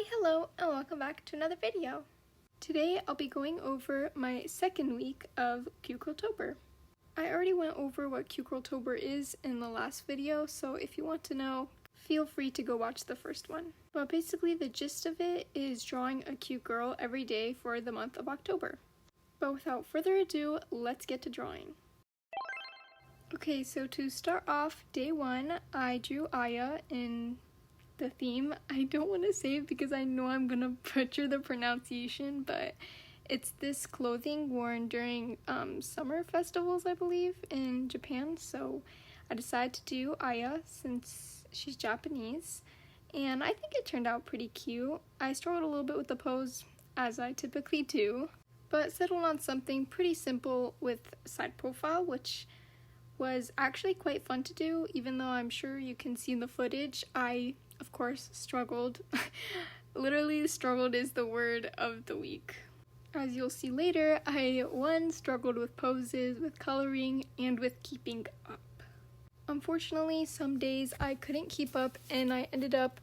Hi, hello, and welcome back to another video. Today I'll be going over my second week of girltober. I already went over what girltober is in the last video, so if you want to know, feel free to go watch the first one. But basically the gist of it is drawing a cute girl every day for the month of October. But without further ado, let's get to drawing. Okay, so to start off, day one, I drew Aya in the theme. I don't want to say it because I know I'm gonna butcher the pronunciation, but it's this clothing worn during summer festivals, I believe, in Japan. So I decided to do Aya since she's Japanese, and I think it turned out pretty cute. I struggled a little bit with the pose, as I typically do, but settled on something pretty simple with side profile, which was actually quite fun to do, even though I'm sure you can see in the footage. I, of course, struggled. Literally, struggled is the word of the week. As you'll see later, I, struggled with poses, with coloring, and with keeping up. Unfortunately, some days I couldn't keep up and I ended up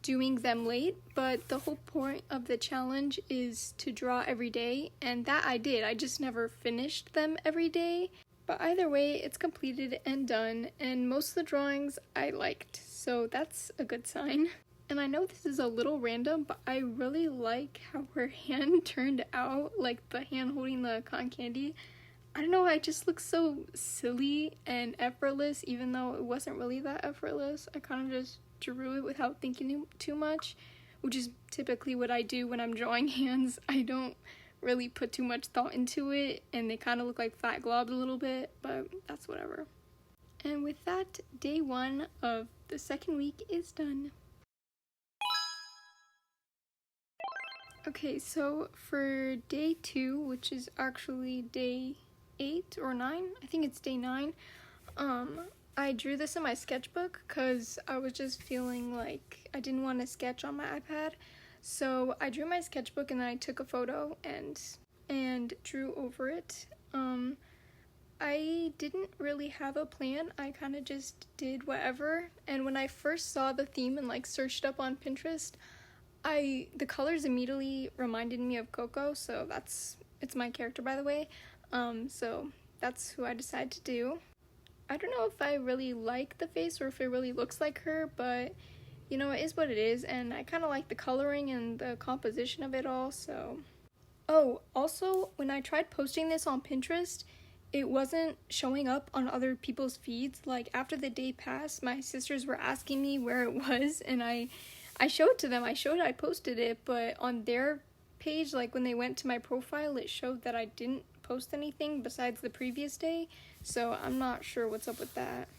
doing them late, but the whole point of the challenge is to draw every day, and that I did. I just never finished them every day. But either way, it's completed and done, and most of the drawings I liked, so that's a good sign. And I know this is a little random, but I really like how her hand turned out, like the hand holding the cotton candy. I don't know, it just looks so silly and effortless, even though it wasn't really that effortless. I kind of just drew it without thinking too much, which is typically what I do when I'm drawing hands. I don't really put too much thought into it, and they kind of look like flat globs a little bit, but that's whatever. And with that, day one of the second week is done. Okay, so for day two, which is actually day 8 or 9, I think it's day 9, I drew this in my sketchbook because I was just feeling like I didn't want to sketch on my iPad. So I drew my sketchbook and then I took a photo and drew over it. I didn't really have a plan. I kind of just did whatever. And when I first saw the theme and like searched up on Pinterest, the colors immediately reminded me of Coco. So it's my character, by the way. So that's who I decided to do. I don't know if I really like the face or if it really looks like her, but you know, it is what it is, and I kind of like the coloring and the composition of it all, so. Oh, also, when I tried posting this on Pinterest, it wasn't showing up on other people's feeds. Like, after the day passed, my sisters were asking me where it was, and I showed it to them. I posted it, but on their page, like, when they went to my profile, it showed that I didn't post anything besides the previous day, so I'm not sure what's up with that.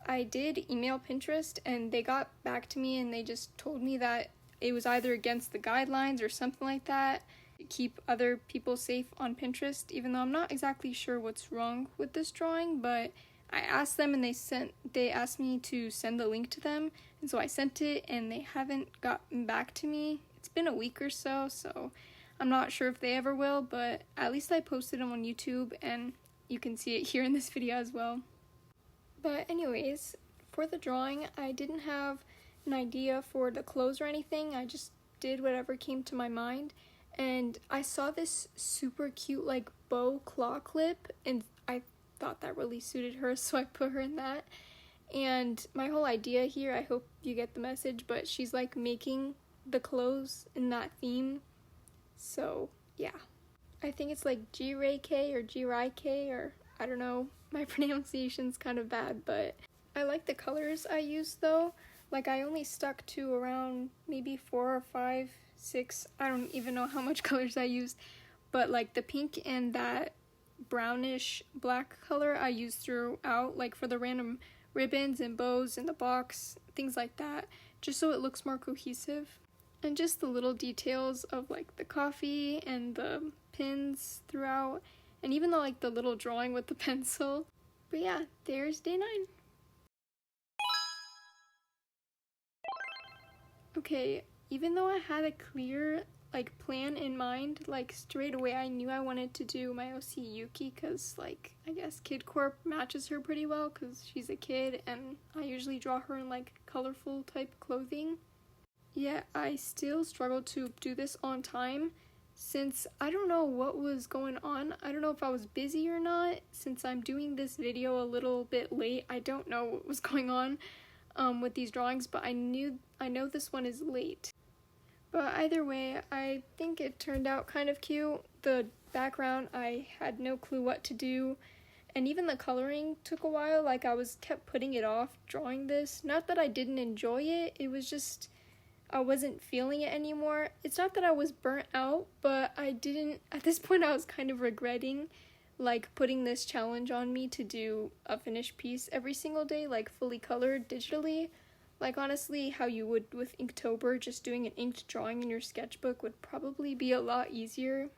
I did email Pinterest and they got back to me and they just told me that it was either against the guidelines or something like that to keep other people safe on Pinterest, even though I'm not exactly sure what's wrong with this drawing, but I asked them and they asked me to send the link to them, and so I sent it and they haven't gotten back to me. It's been a week or so, so I'm not sure if they ever will, but at least I posted them on YouTube and you can see it here in this video as well. But anyways, for the drawing, I didn't have an idea for the clothes or anything. I just did whatever came to my mind. And I saw this super cute like bow claw clip and I thought that really suited her, so I put her in that. And my whole idea here, I hope you get the message, but she's like making the clothes in that theme. So yeah. I think it's like G-Ray-K or G-Ray-K or I don't know. My pronunciation's kind of bad, but I like the colors I used though. Like I only stuck to around maybe 4 or 5, 6, I don't even know how much colors I used, but like the pink and that brownish black color I used throughout, like for the random ribbons and bows in the box, things like that, just so it looks more cohesive. And just the little details of like the coffee and the pins throughout, and even the little drawing with the pencil. But yeah, there's day 9. Okay, even though I had a clear plan in mind, straight away I knew I wanted to do my OC Yuki because I guess Kid Corp matches her pretty well because she's a kid and I usually draw her in colorful type clothing. yet I still struggled to do this on time since I don't know what was going on. I don't know if I was busy or not. Since I'm doing this video a little bit late, I don't know what was going on with these drawings, but I know this one is late. But either way, I think it turned out kind of cute. The background, I had no clue what to do, and even the coloring took a while. Like, I kept putting it off drawing this. Not that I didn't enjoy it, it was just I wasn't feeling it anymore. It's not that I was burnt out, but at this point I was kind of regretting like putting this challenge on me to do a finished piece every single day, like fully colored digitally. Like, honestly, how you would with Inktober, just doing an inked drawing in your sketchbook would probably be a lot easier.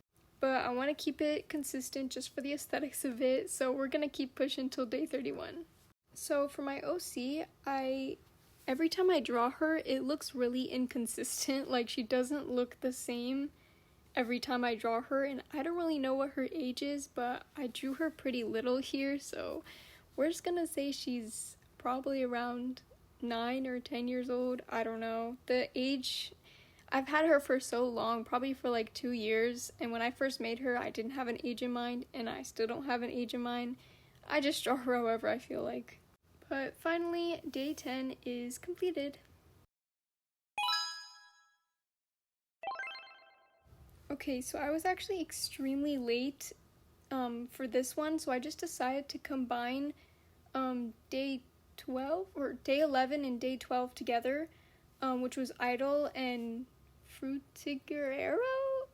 But I want to keep it consistent just for the aesthetics of it, so we're going to keep pushing till day 31. So for my OC, every time I draw her, it looks really inconsistent. Like, she doesn't look the same every time I draw her, and I don't really know what her age is, but I drew her pretty little here, so we're just gonna say she's probably around 9 or 10 years old. I don't know. The age, I've had her for so long, probably for like 2 years, and when I first made her, I didn't have an age in mind, and I still don't have an age in mind. I just draw her however I feel like. But finally, day 10 is completed. Okay, so I was actually extremely late for this one, so I just decided to combine day 12 or day 11 and day 12 together, which was Idol and Frutigurero.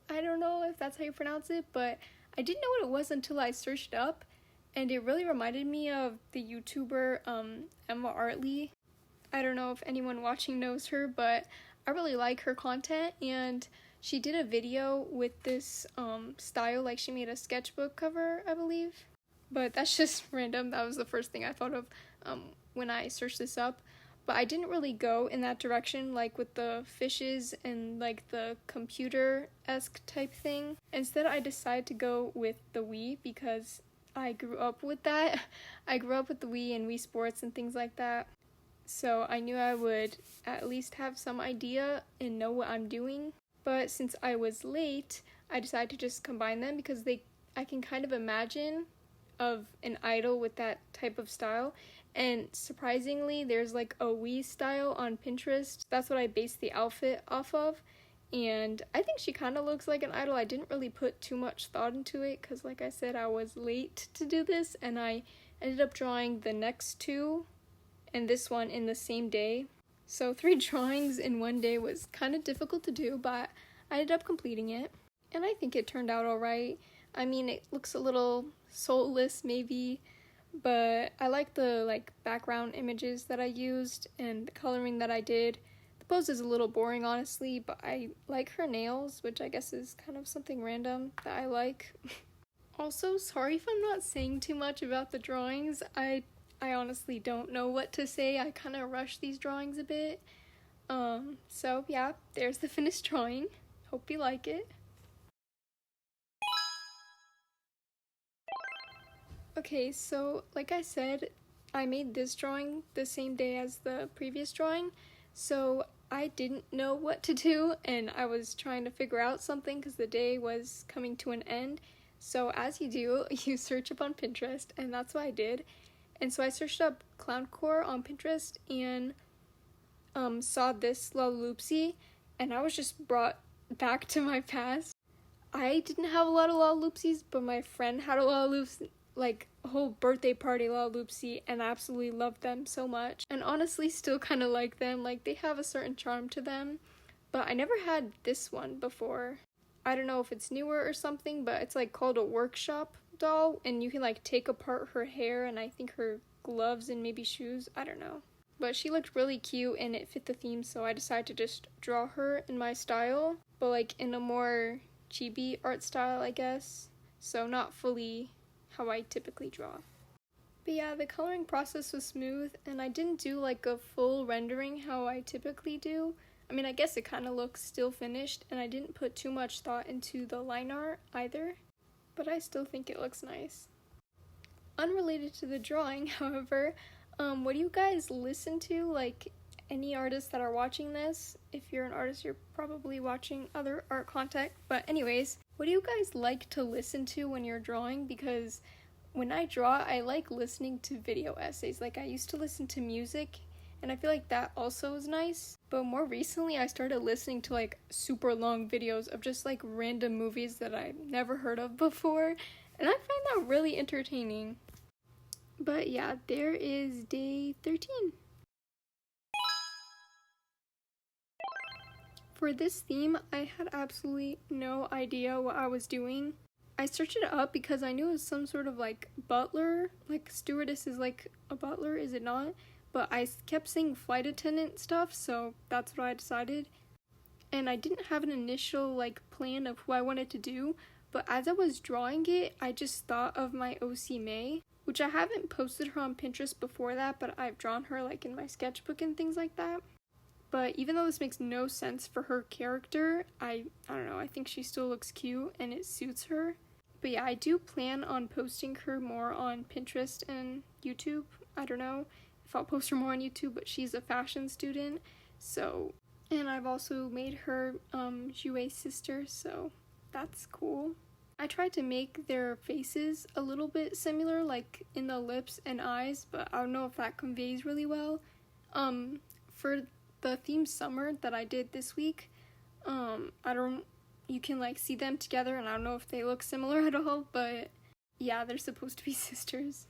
I don't know if that's how you pronounce it, but I didn't know what it was until I searched up, and it really reminded me of the YouTuber MWAH. I don't know if anyone watching knows her, but I really like her content, and she did a video with this style. Like, she made a sketchbook cover, I believe. But that's just random. That was the first thing I thought of when I searched this up. But I didn't really go in that direction, like with the fishes and like the computer-esque type thing. Instead, I decided to go with the Wii because I grew up with that. I grew up with the Wii and Wii Sports and things like that. So I knew I would at least have some idea and know what I'm doing. But since I was late, I decided to just combine them because I can kind of imagine of an idol with that type of style. And surprisingly, there's like a Wii style on Pinterest. That's what I based the outfit off of. And I think she kind of looks like an idol. I didn't really put too much thought into it because, like I said, I was late to do this. And I ended up drawing the next two and this one in the same day. So 3 drawings in one day was kind of difficult to do, but I ended up completing it. And I think it turned out alright. I mean, it looks a little soulless maybe, but I like the background images that I used and the coloring that I did. The pose is a little boring, honestly, but I like her nails, which I guess is kind of something random that I like. Also, sorry if I'm not saying too much about the drawings. I honestly don't know what to say. I kind of rushed these drawings a bit. So yeah, there's the finished drawing. Hope you like it. Okay, so like I said, I made this drawing the same day as the previous drawing, so I didn't know what to do, and I was trying to figure out something because the day was coming to an end. So as you do, you search up on Pinterest, and that's what I did. And so I searched up clowncore on Pinterest and saw this Lollaloopsy, and I was just brought back to my past. I didn't have a lot of Lollaloopsies, but my friend had a Lollaloopsy, like a whole birthday party Lollaloopsy, and I absolutely loved them so much. And honestly, still kind of like them. Like, they have a certain charm to them, but I never had this one before. I don't know if it's newer or something, but it's like called a workshop doll, and you can like take apart her hair and I think her gloves and maybe shoes. I don't know. But she looked really cute and it fit the theme, so I decided to just draw her in my style, but like in a more chibi art style, I guess. So not fully how I typically draw. But yeah, the coloring process was smooth, and I didn't do like a full rendering how I typically do. I mean, I guess it kind of looks still finished, and I didn't put too much thought into the line art either, but I still think it looks nice. Unrelated to the drawing, however, what do you guys listen to, like any artists that are watching this. If you're an artist, you're probably watching other art content. But anyways, what do you guys like to listen to when you're drawing? Because when I draw, I like listening to video essays. Like, I used to listen to music, and I feel like that also is nice. But more recently, I started listening to like super long videos of just like random movies that I've never heard of before, and I find that really entertaining. But yeah, there is day 13. For this theme, I had absolutely no idea what I was doing. I searched it up because I knew it was some sort of like butler, like stewardess is like a butler, is it not? But I kept saying flight attendant stuff, so that's what I decided. And I didn't have an initial like plan of who I wanted to do, but as I was drawing it, I just thought of my OC May, which I haven't posted her on Pinterest before that, but I've drawn her like in my sketchbook and things like that. But even though this makes no sense for her character, I don't know, I think she still looks cute and it suits her. But yeah, I do plan on posting her more on Pinterest and YouTube. I don't know if I'll post her more on YouTube, but she's a fashion student, so, and I've also made her Jouet sister, so that's cool. I tried to make their faces a little bit similar, like in the lips and eyes, but I don't know if that conveys really well. For the theme summer that I did this week, you can like see them together, and I don't know if they look similar at all, but yeah, they're supposed to be sisters.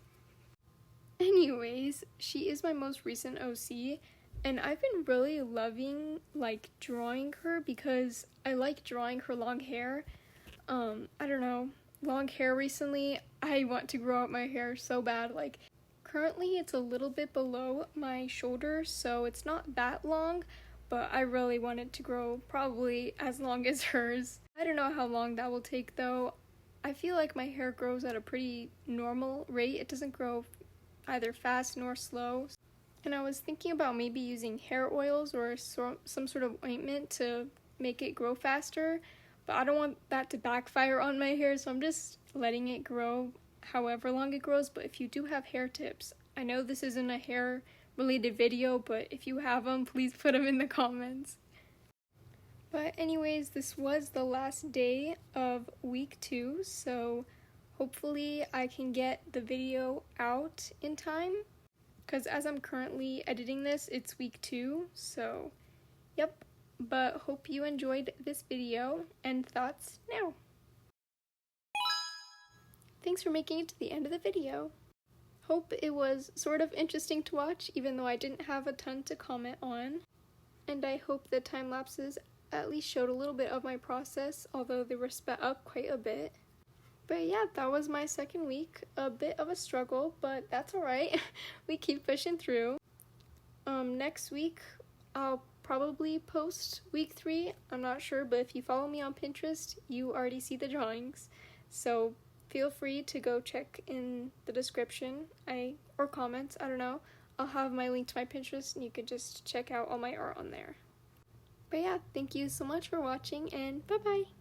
Anyways, she is my most recent OC, and I've been really loving like drawing her because I like drawing her long hair. I don't know, long hair recently. I want to grow out my hair so bad. Like, currently it's a little bit below my shoulder, so it's not that long, but I really want it to grow probably as long as hers. I don't know how long that will take though. I feel like my hair grows at a pretty normal rate. It doesn't grow either fast nor slow. And I was thinking about maybe using hair oils or some sort of ointment to make it grow faster, but I don't want that to backfire on my hair, so I'm just letting it grow however long it grows. But if you do have hair tips, I know this isn't a hair related video, but if you have them, please put them in the comments. But anyways, this was the last day of week 2, so hopefully I can get the video out in time, because as I'm currently editing this, it's week 2, so yep. But hope you enjoyed this video, and thoughts now. Thanks for making it to the end of the video. Hope it was sort of interesting to watch, even though I didn't have a ton to comment on. And I hope the time lapses at least showed a little bit of my process, although they were sped up quite a bit. But yeah, that was my second week. A bit of a struggle, but that's alright. We keep pushing through. Next week, I'll probably post week 3. I'm not sure, but if you follow me on Pinterest, you already see the drawings. So feel free to go check in the description, or comments, I don't know. I'll have my link to my Pinterest, and you could just check out all my art on there. But yeah, thank you so much for watching, and bye-bye!